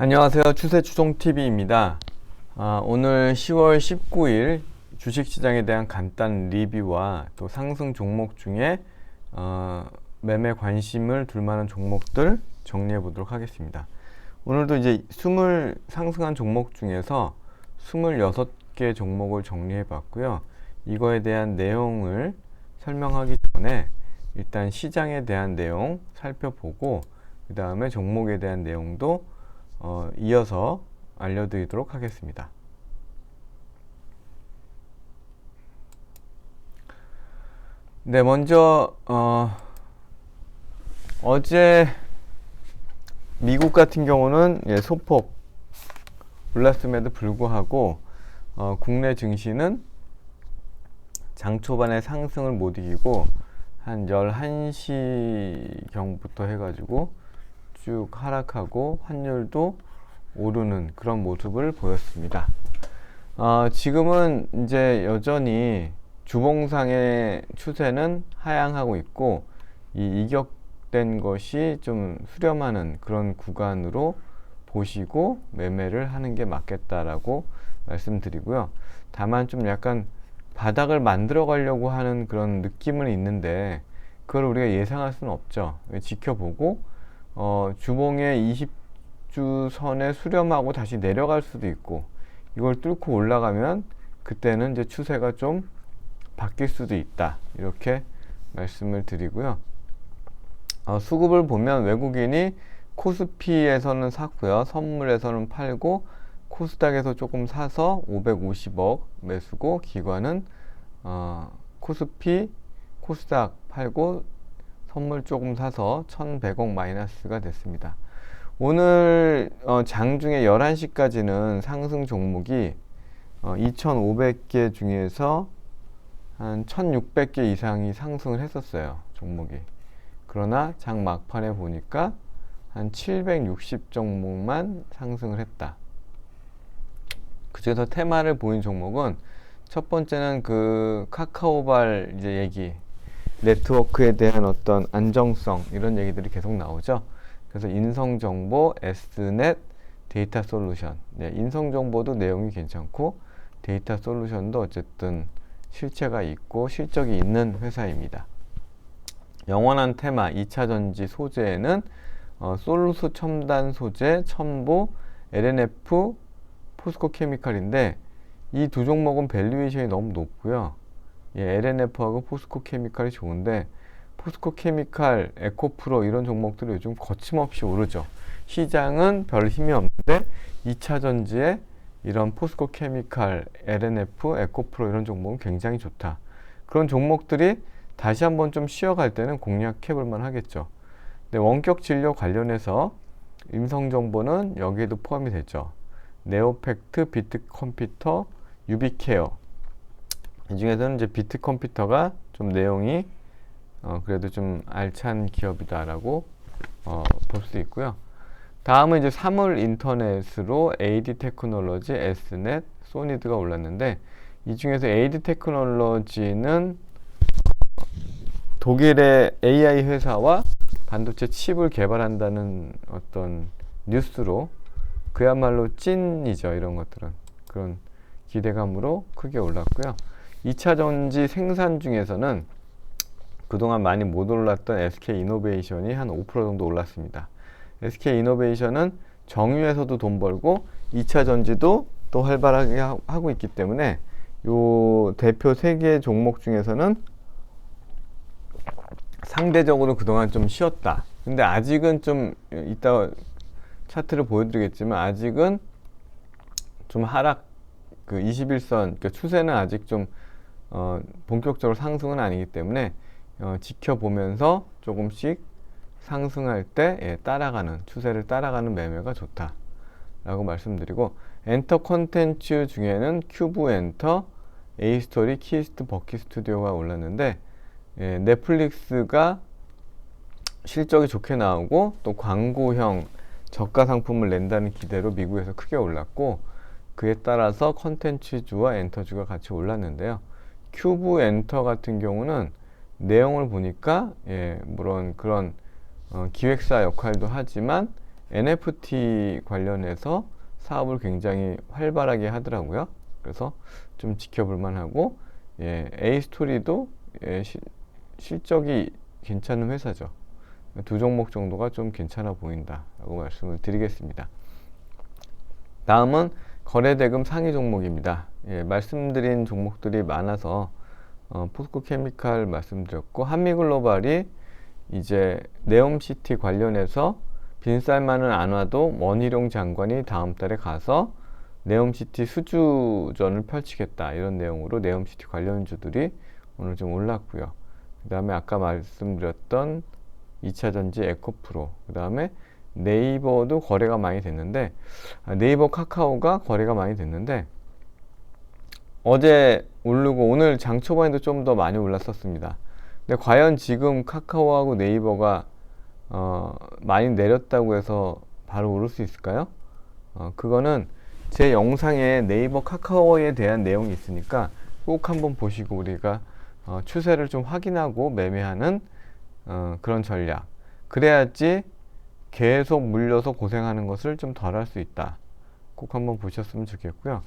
안녕하세요. 추세추종TV입니다. 오늘 10월 19일 주식시장에 대한 간단 리뷰와 또 상승 종목 중에 매매 관심을 둘 만한 종목들 정리해 보도록 하겠습니다. 오늘도 이제 20 상승한 종목 중에서 26개 종목을 정리해 봤고요. 이거에 대한 내용을 설명하기 전에 일단 시장에 대한 내용 살펴보고 그 다음에 종목에 대한 내용도 이어서 알려드리도록 하겠습니다. 네, 먼저 어제 미국 같은 경우는 소폭 올랐음에도 불구하고 국내 증시는 장 초반에 상승을 못 이기고 한 11시경부터 해가지고 쭉 하락하고 환율도 오르는 그런 모습을 보였습니다. 지금은 이제 여전히 주봉상의 추세는 하향하고 있고 이 이격된 것이 좀 수렴하는 그런 구간으로 보시고 매매를 하는 게 맞겠다라고 말씀드리고요. 다만 좀 약간 바닥을 만들어 가려고 하는 그런 느낌은 있는데 그걸 우리가 예상할 수는 없죠. 지켜보고 주봉의 20주 선에 수렴하고 다시 내려갈 수도 있고 이걸 뚫고 올라가면 그때는 이제 추세가 좀 바뀔 수도 있다, 이렇게 말씀을 드리고요. 수급을 보면 외국인이 코스피에서는 샀고요, 선물에서는 팔고 코스닥에서 조금 사서 550억 매수고, 기관은 코스피, 코스닥 팔고 선물 조금 사서 1100억 마이너스가 됐습니다. 오늘 장중에 11시까지는 상승 종목이 2500개 중에서 한 1600개 이상이 상승을 했었어요, 종목이. 그러나 장 막판에 보니까 한 760 종목만 상승을 했다. 그중에서 테마를 보인 종목은 첫 번째는 그 카카오발 이제 얘기, 네트워크에 대한 어떤 안정성, 이런 얘기들이 계속 나오죠. 그래서 인성정보, S넷, 데이터 솔루션. 네, 인성정보도 내용이 괜찮고 데이터 솔루션도 어쨌든 실체가 있고 실적이 있는 회사입니다. 영원한 테마 2차전지 소재에는 솔루스 첨단 소재, 첨보, LNF, 포스코 케미칼인데 이 두 종목은 밸류에이션이 너무 높고요. LNF하고 포스코 케미칼이 좋은데 포스코 케미칼, 에코프로 이런 종목들이 요즘 거침없이 오르죠. 시장은 별 힘이 없는데 2차전지에 이런 포스코 케미칼, LNF, 에코프로 이런 종목은 굉장히 좋다. 그런 종목들이 다시 한번 좀 쉬어갈 때는 공략해 볼만 하겠죠. 근데 원격 진료 관련해서 임성정보는 여기에도 포함이 되죠. 네오팩트, 비트컴퓨터, 유비케어. 이 중에서는 이제 비트컴퓨터가 좀 내용이 그래도 좀 알찬 기업이다라고 볼 수 있고요. 다음은 이제 사물 인터넷으로 AD 테크놀로지, S넷, 소니드가 올랐는데 이 중에서 AD 테크놀로지는 독일의 AI 회사와 반도체 칩을 개발한다는 어떤 뉴스로 그야말로 찐이죠. 이런 것들은 그런 기대감으로 크게 올랐고요. 2차 전지 생산 중에서는 그동안 많이 못 올랐던 SK이노베이션이 한 5% 정도 올랐습니다. SK이노베이션은 정유에서도 돈 벌고 2차 전지도 또 활발하게 하고 있기 때문에 요 대표 3개 종목 중에서는 상대적으로 그동안 좀 쉬었다. 근데 아직은 좀 이따 차트를 보여드리겠지만 아직은 좀 하락, 그 21선, 그 추세는 아직 좀 본격적으로 상승은 아니기 때문에 지켜보면서 조금씩 상승할 때 따라가는, 추세를 따라가는 매매가 좋다 라고 말씀드리고, 엔터 콘텐츠 중에는 큐브 엔터, 에이스토리, 키스트, 버키 스튜디오가 올랐는데 넷플릭스가 실적이 좋게 나오고 또 광고형 저가 상품을 낸다는 기대로 미국에서 크게 올랐고, 그에 따라서 컨텐츠주와 엔터주가 같이 올랐는데요. 큐브 엔터 같은 경우는 내용을 보니까 물론 그런 기획사 역할도 하지만 NFT 관련해서 사업을 굉장히 활발하게 하더라고요. 그래서 좀 지켜볼 만하고, A스토리도 실적이 괜찮은 회사죠. 두 종목 정도가 좀 괜찮아 보인다 라고 말씀을 드리겠습니다. 다음은 거래대금 상위 종목입니다. 말씀드린 종목들이 많아서 포스코케미칼 말씀드렸고, 한미글로벌이 이제 네옴시티 관련해서 빈쌀만은 안 와도 원희룡 장관이 다음 달에 가서 네옴시티 수주전을 펼치겠다, 이런 내용으로 네옴시티 관련주들이 오늘 좀 올랐고요. 그 다음에 아까 말씀드렸던 2차전지 에코프로, 그 다음에 네이버도 거래가 많이 됐는데, 네이버 카카오가 거래가 많이 됐는데 어제 오르고 오늘 장 초반에도 좀 더 많이 올랐었습니다. 근데 과연 지금 카카오하고 네이버가 많이 내렸다고 해서 바로 오를 수 있을까요? 그거는 제 영상에 네이버 카카오에 대한 내용이 있으니까 꼭 한번 보시고 우리가 추세를 좀 확인하고 매매하는 그런 전략, 그래야지 계속 물려서 고생하는 것을 좀 덜 할 수 있다. 꼭 한번 보셨으면 좋겠고요.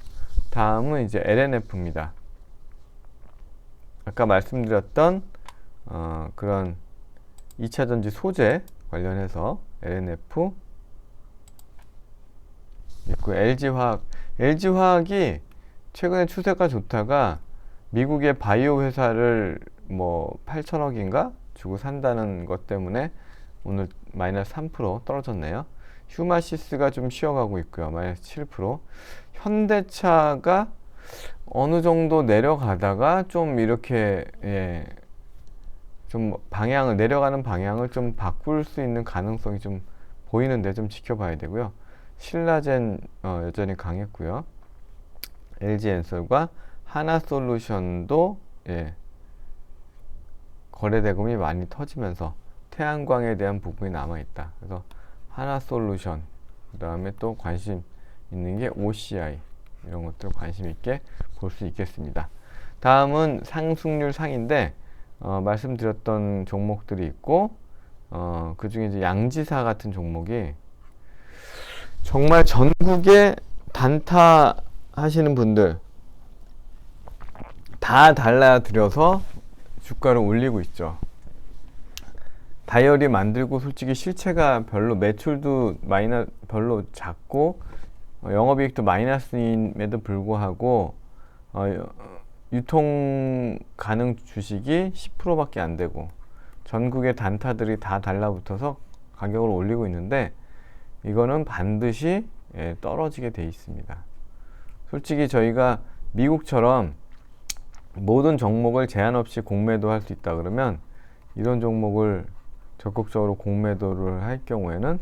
다음은 이제 LNF입니다. 아까 말씀드렸던 그런 2차전지 소재 관련해서 LNF 있고, LG화학이 최근에 추세가 좋다가 미국의 바이오 회사를 뭐 8천억인가 주고 산다는 것 때문에 오늘 마이너스 3% 떨어졌네요. 휴마시스가 좀 쉬어가고 있고요. 마이너스 7%. 현대차가 어느 정도 내려가다가 좀 이렇게 좀 내려가는 방향을 좀 바꿀 수 있는 가능성이 좀 보이는데 좀 지켜봐야 되고요. 신라젠 여전히 강했고요. LG엔솔과 하나솔루션도 거래대금이 많이 터지면서 태양광에 대한 부분이 남아있다. 그래서 하나솔루션, 그 다음에 또 관심 있는 게 OCI, 이런 것들 관심 있게 볼 수 있겠습니다. 다음은 상승률 상인데 말씀드렸던 종목들이 있고, 그 중에 이제 양지사 같은 종목이 정말 전국에 단타 하시는 분들 다 달라들여서 주가를 올리고 있죠. 다이어리 만들고 솔직히 실체가 별로, 매출도 별로 작고 영업이익도 마이너스임에도 불구하고 유통 가능 주식이 10%밖에 안 되고 전국의 단타들이 다 달라붙어서 가격을 올리고 있는데, 이거는 반드시 떨어지게 돼 있습니다. 솔직히 저희가 미국처럼 모든 종목을 제한 없이 공매도 할 수 있다 그러면 이런 종목을 적극적으로 공매도를 할 경우에는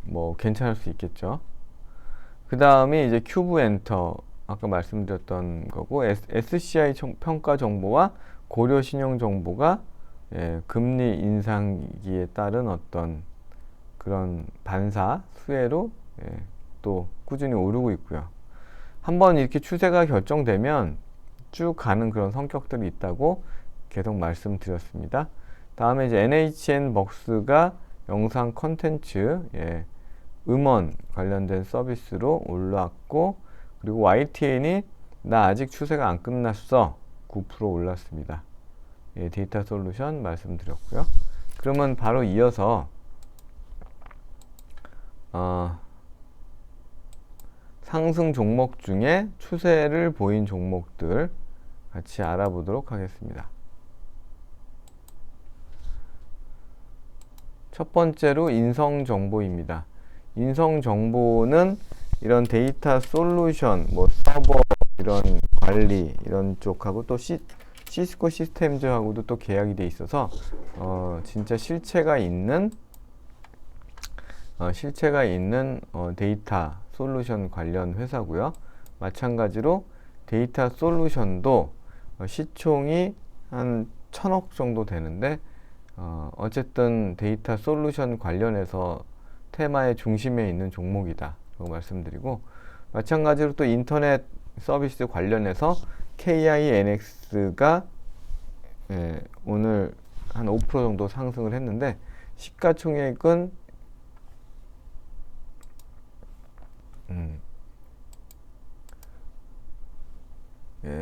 뭐 괜찮을 수 있겠죠. 그 다음에 이제 큐브엔터, 아까 말씀드렸던 거고, SCI 평가 정보와 고려 신용 정보가 금리 인상기에 따른 어떤 그런 반사 수혜로 또 꾸준히 오르고 있고요. 한번 이렇게 추세가 결정되면 쭉 가는 그런 성격들이 있다고 계속 말씀드렸습니다. 다음에 이제 NHN벅스가 영상 컨텐츠, 음원 관련된 서비스로 올랐고, 그리고 YTN이 나 아직 추세가 안 끝났어, 9% 올랐습니다. 데이터 솔루션 말씀드렸고요. 그러면 바로 이어서 상승 종목 중에 추세를 보인 종목들 같이 알아보도록 하겠습니다. 첫 번째로 인성정보입니다. 인성정보는 이런 데이터 솔루션, 뭐 서버 이런 관리 이런 쪽하고 또 시스코 시스템즈하고도 또 계약이 돼 있어서 진짜 실체가 있는 데이터 솔루션 관련 회사고요. 마찬가지로 데이터 솔루션도 시총이 한 1,000억 정도 되는데, 어쨌든 데이터 솔루션 관련해서 테마의 중심에 있는 종목이다 라고 말씀드리고, 마찬가지로 또 인터넷 서비스 관련해서 KINX가 오늘 한 5% 정도 상승을 했는데, 시가총액은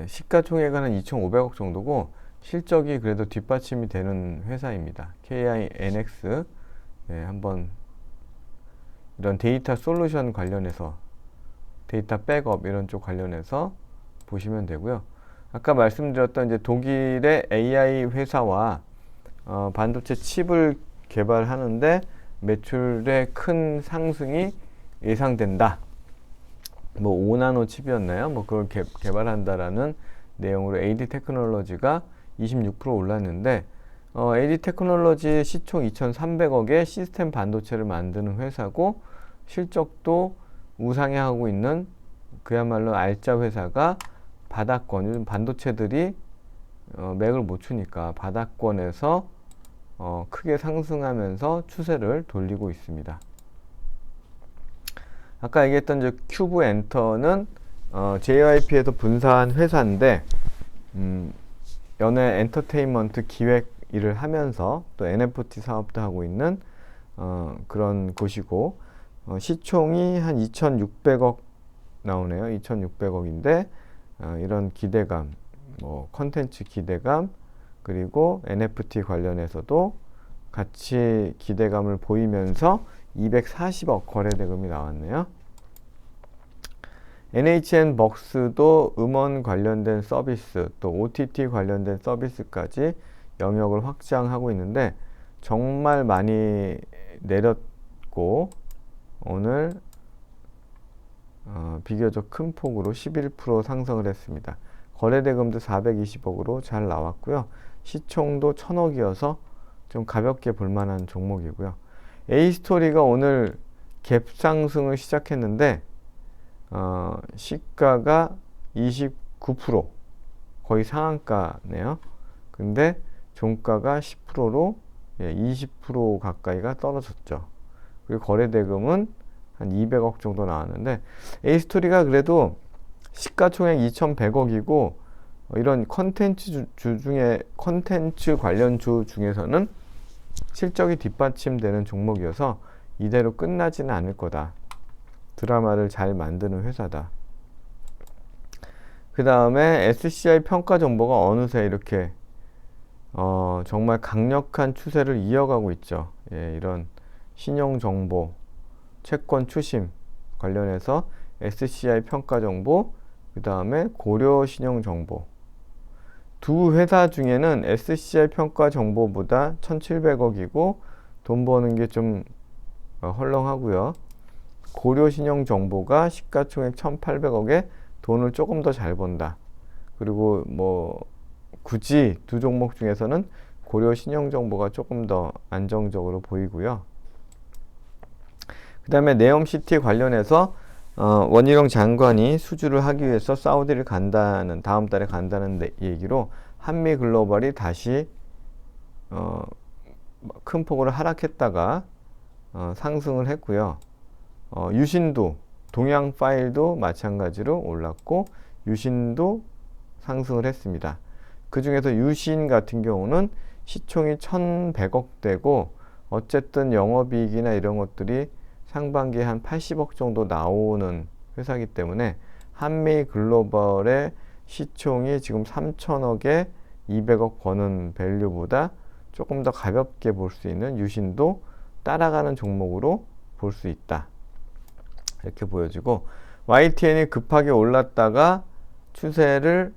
시가총액은 한 2,500억 정도고 실적이 그래도 뒷받침이 되는 회사입니다. KINX 한번 이런 데이터 솔루션 관련해서 데이터 백업 이런 쪽 관련해서 보시면 되고요. 아까 말씀드렸던 이제 독일의 AI 회사와 반도체 칩을 개발하는데 매출의 큰 상승이 예상된다. 뭐 5나노 칩이었나요? 뭐 그걸 개발한다라는 내용으로 AD 테크놀로지가 26% 올랐는데 AD 테크놀로지 시총 2,300억의 시스템 반도체를 만드는 회사고 실적도 우상향하고 있는 그야말로 알짜 회사가 바닥권, 요즘 반도체들이 맥을 못 추니까 바닥권에서 크게 상승하면서 추세를 돌리고 있습니다. 아까 얘기했던 저 큐브 엔터는 JYP에서 분사한 회사인데 연예 엔터테인먼트 기획 일을 하면서 또 NFT 사업도 하고 있는 그런 곳이고 시총이 한 2,600억 나오네요. 2,600억인데 이런 기대감, 뭐 컨텐츠 기대감 그리고 NFT 관련해서도 같이 기대감을 보이면서 240억 거래대금이 나왔네요. NHN벅스도 음원 관련된 서비스 또 OTT 관련된 서비스까지 영역을 확장하고 있는데 정말 많이 내렸고 오늘 비교적 큰 폭으로 11% 상승을 했습니다. 거래대금도 420억으로 잘 나왔고요. 시총도 1,000억이어서 좀 가볍게 볼만한 종목이고요. A스토리가 오늘 갭 상승을 시작했는데 시가가 29% 거의 상한가네요. 근데 종가가 10%로 20% 가까이가 떨어졌죠. 그리고 거래대금은 한 200억 정도 나왔는데 A스토리가 그래도 시가총액 2,100억이고 이런 컨텐츠 중에 컨텐츠 관련 주 중에서는 실적이 뒷받침되는 종목이어서 이대로 끝나지는 않을 거다. 드라마를 잘 만드는 회사다. 그 다음에 SCI 평가 정보가 어느새 이렇게 정말 강력한 추세를 이어가고 있죠. 이런 신용정보, 채권 추심 관련해서 SCI 평가 정보, 그 다음에 고려 신용정보. 두 회사 중에는 SCI 평가 정보보다 1,700억이고 돈 버는 게 좀 헐렁하고요. 고려 신용정보가 시가총액 1,800억에 돈을 조금 더 잘 번다. 그리고 뭐 굳이 두 종목 중에서는 고려 신용정보가 조금 더 안정적으로 보이고요. 그 다음에 네옴시티 관련해서 원희룡 장관이 수주를 하기 위해서 사우디를 간다는 다음 달에 간다는 얘기로 한미글로벌이 다시 큰 폭으로 하락했다가 상승을 했고요. 유신도 동양파일도 마찬가지로 올랐고 유신도 상승을 했습니다. 그 중에서 유신 같은 경우는 시총이 1,100억대고 어쨌든 영업이익이나 이런 것들이 상반기에 한 80억 정도 나오는 회사이기 때문에 한미글로벌의 시총이 지금 3,000억에 200억 버는 밸류보다 조금 더 가볍게 볼 수 있는 유신도 따라가는 종목으로 볼 수 있다. 이렇게 보여지고 YTN이 급하게 올랐다가 추세를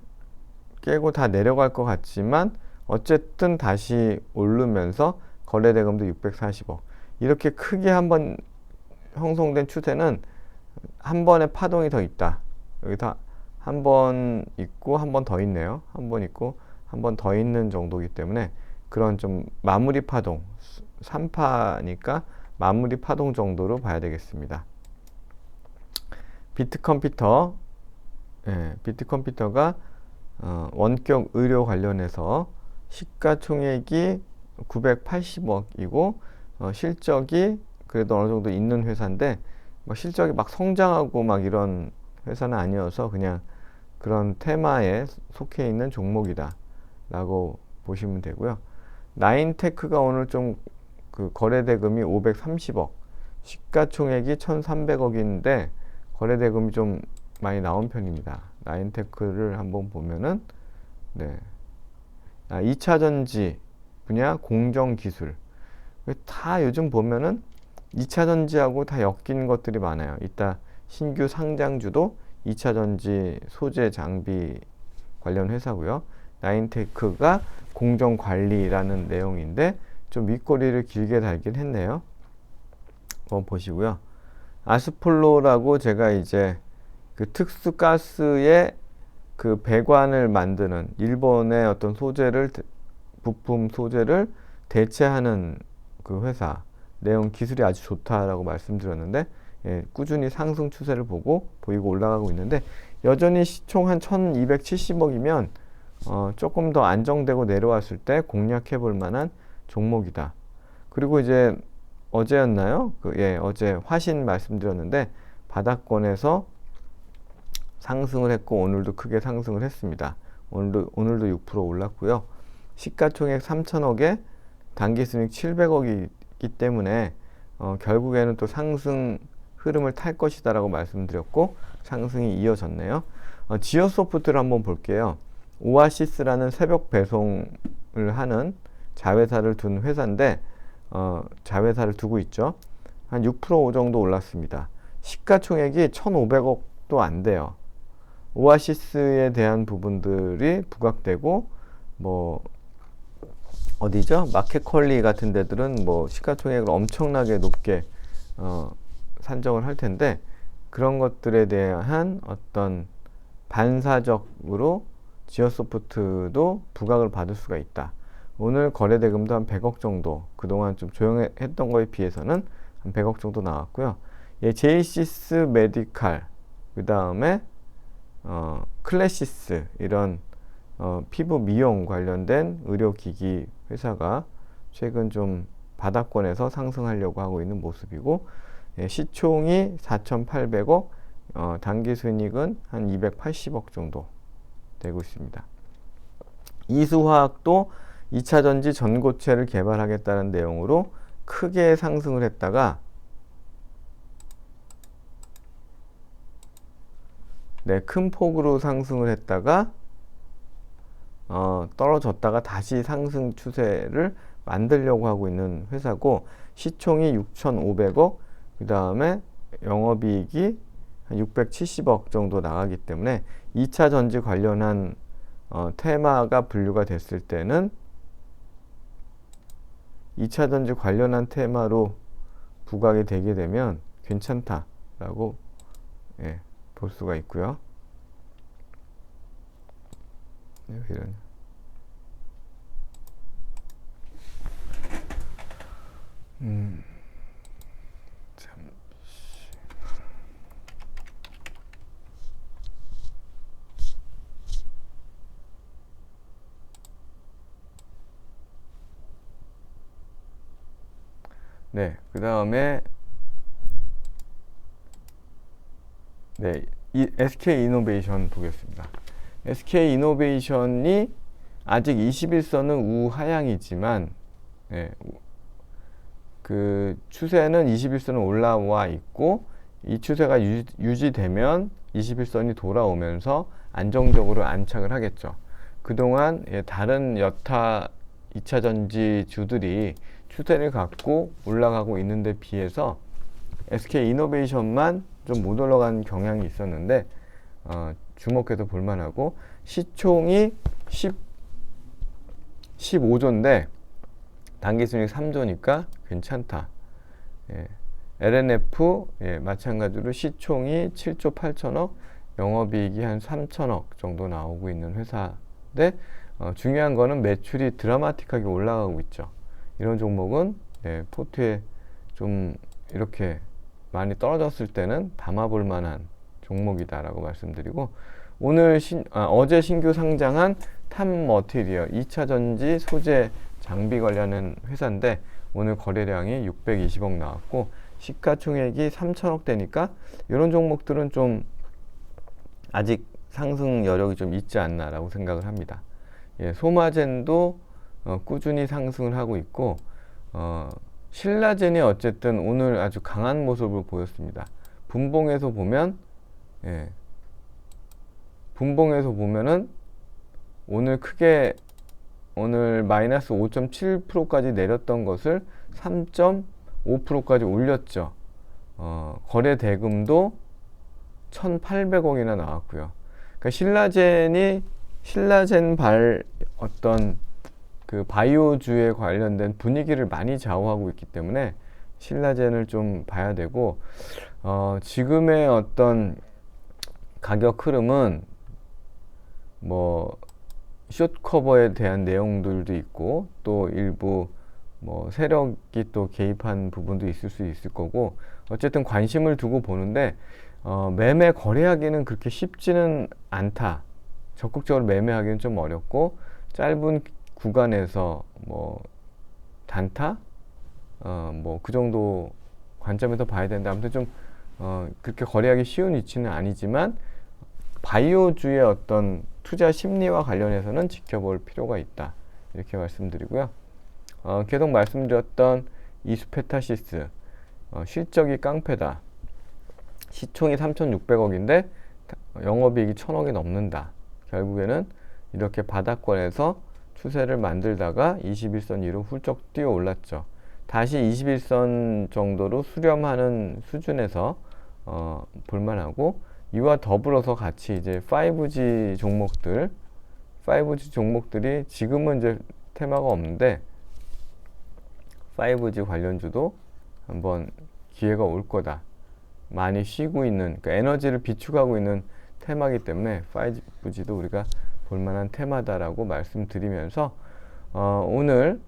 깨고 다 내려갈 것 같지만 어쨌든 다시 오르면서 거래대금도 640억 이렇게 크게 한번 형성된 추세는 한 번의 파동이 더 있다. 여기서 한 번 있고 한 번 더 있네요. 한 번 있고 한 번 더 있는 정도이기 때문에 그런 좀 마무리 파동 3파니까 마무리 파동 정도로 봐야 되겠습니다. 비트컴퓨터 비트컴퓨터가 원격 의료 관련해서 시가총액이 980억이고 실적이 그래도 어느 정도 있는 회사인데 뭐 실적이 막 성장하고 막 이런 회사는 아니어서 그냥 그런 테마에 속해 있는 종목이다 라고 보시면 되고요. 나인테크가 오늘 좀 그 거래대금이 530억, 시가총액이 1300억인데 거래대금이 좀 많이 나온 편입니다. 나인테크를 한번 보면은, 네. 2차전지 분야 공정기술. 다 요즘 보면은 2차전지하고 다 엮인 것들이 많아요. 이따 신규 상장주도 2차전지 소재 장비 관련 회사고요. 나인테크가 공정관리라는 내용인데 좀 윗꼬리를 길게 달긴 했네요. 한번 보시고요. 아스폴로라고 제가 이제 그 특수가스의 그 배관을 만드는 일본의 어떤 소재를, 부품 소재를 대체하는 그 회사 내용 기술이 아주 좋다라고 말씀드렸는데, 예, 꾸준히 상승 추세를 보이고 올라가고 있는데, 여전히 시총 한 1270억이면 조금 더 안정되고 내려왔을 때 공략해 볼 만한 종목이다. 그리고 이제 어제였나요? 어제 화신 말씀드렸는데 바닥권에서 상승을 했고 오늘도 크게 상승을 했습니다. 오늘도 6% 올랐고요. 시가총액 3천억에 단기순이익 700억이기 때문에 결국에는 또 상승 흐름을 탈 것이다 라고 말씀드렸고 상승이 이어졌네요. 지어소프트를 한번 볼게요. 오아시스라는 새벽 배송을 하는 자회사를 둔 회사인데 자회사를 두고 있죠. 한 6% 정도 올랐습니다. 시가총액이 1,500억도 안 돼요. 오아시스에 대한 부분들이 부각되고 뭐 어디죠? 마켓컬리 같은 데들은 뭐 시가총액을 엄청나게 높게 산정을 할 텐데 그런 것들에 대한 어떤 반사적으로 지어소프트도 부각을 받을 수가 있다. 오늘 거래대금도 한 100억 정도, 그동안 좀 조용했던 거에 비해서는 한 100억 정도 나왔고요. 예, 제이시스 메디칼, 그 다음에 클래시스, 이런 피부 미용 관련된 의료기기 회사가 최근 좀 바닥권에서 상승하려고 하고 있는 모습이고, 예, 시총이 4,800억, 단기순이익은 한 280억 정도 되고 있습니다. 이수화학도 2차전지 전고체를 개발하겠다는 내용으로 크게 상승을 했다가 큰 폭으로 상승을 했다가 떨어졌다가 다시 상승 추세를 만들려고 하고 있는 회사고, 시총이 6,500억, 그 다음에 영업이익이 한 670억 정도 나가기 때문에 2차 전지 관련한 테마가 분류가 됐을 때는 2차 전지 관련한 테마로 부각이 되게 되면 괜찮다라고, 예, 볼 수가 있고요. 이런. 네, 그 다음에 이 SK이노베이션 보겠습니다. SK이노베이션이 아직 21선은 우하향이지만, 네, 그 추세는 21선은 올라와 있고, 이 추세가 유지되면 21선이 돌아오면서 안정적으로 안착을 하겠죠. 그동안 다른 여타 2차전지 주들이 추세를 갖고 올라가고 있는데 비해서 SK이노베이션만 좀 못 올라간 경향이 있었는데 주목해서 볼만하고, 시총이 15조인데 단기순이익 3조니까 괜찮다. 예. LNF 마찬가지로 시총이 7조 8천억, 영업이익이 한 3천억 정도 나오고 있는 회사인데 중요한 거는 매출이 드라마틱하게 올라가고 있죠. 이런 종목은 포트에 좀 이렇게 많이 떨어졌을 때는 담아볼 만한 종목이다라고 말씀드리고, 어제 신규 상장한 탑머티리얼 2차전지 소재 장비 관련한 회사인데 오늘 거래량이 620억 나왔고 시가총액이 3천억 되니까 이런 종목들은 좀 아직 상승 여력이 좀 있지 않나라고 생각을 합니다. 예, 소마젠도 꾸준히 상승을 하고 있고 신라젠이 어쨌든 오늘 아주 강한 모습을 보였습니다. 분봉에서 보면, 예, 분봉에서 보면은 오늘 크게 오늘 마이너스 5.7%까지 내렸던 것을 3.5%까지 올렸죠. 거래 대금도 1,800억이나 나왔고요. 그러니까 신라젠 어떤 그 바이오주에 관련된 분위기를 많이 좌우하고 있기 때문에 신라젠을 좀 봐야 되고, 지금의 어떤 가격 흐름은 뭐 숏커버에 대한 내용들도 있고, 또 일부 뭐 세력이 또 개입한 부분도 있을 수 있을 거고, 어쨌든 관심을 두고 보는데, 매매 거래하기는 그렇게 쉽지는 않다. 적극적으로 매매하기는 좀 어렵고, 짧은 구간에서 뭐 단타, 뭐 그 정도 관점에서 봐야 되는데, 아무튼 좀 그렇게 거래하기 쉬운 위치는 아니지만, 바이오주의 어떤 투자 심리와 관련해서는 지켜볼 필요가 있다, 이렇게 말씀드리고요. 계속 말씀드렸던 이수페타시스, 실적이 깡패다. 시총이 3,600억인데 영업이익이 1,000억이 넘는다. 결국에는 이렇게 바닥권에서 추세를 만들다가 21선 위로 훌쩍 뛰어 올랐죠. 다시 21선 정도로 수렴하는 수준에서 볼만하고, 이와 더불어서 같이 이제 5G 종목들이 지금은 이제 테마가 없는데 5G 관련주도 한번 기회가 올 거다. 많이 쉬고 있는, 그러니까 에너지를 비축하고 있는 테마이기 때문에 5G도 우리가 볼만한 테마다라고 말씀드리면서, 오늘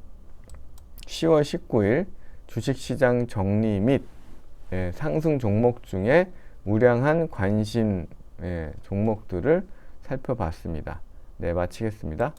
10월 19일 주식시장 정리 및 상승 종목 중에 우량한 관심 종목들을 살펴봤습니다. 네, 마치겠습니다.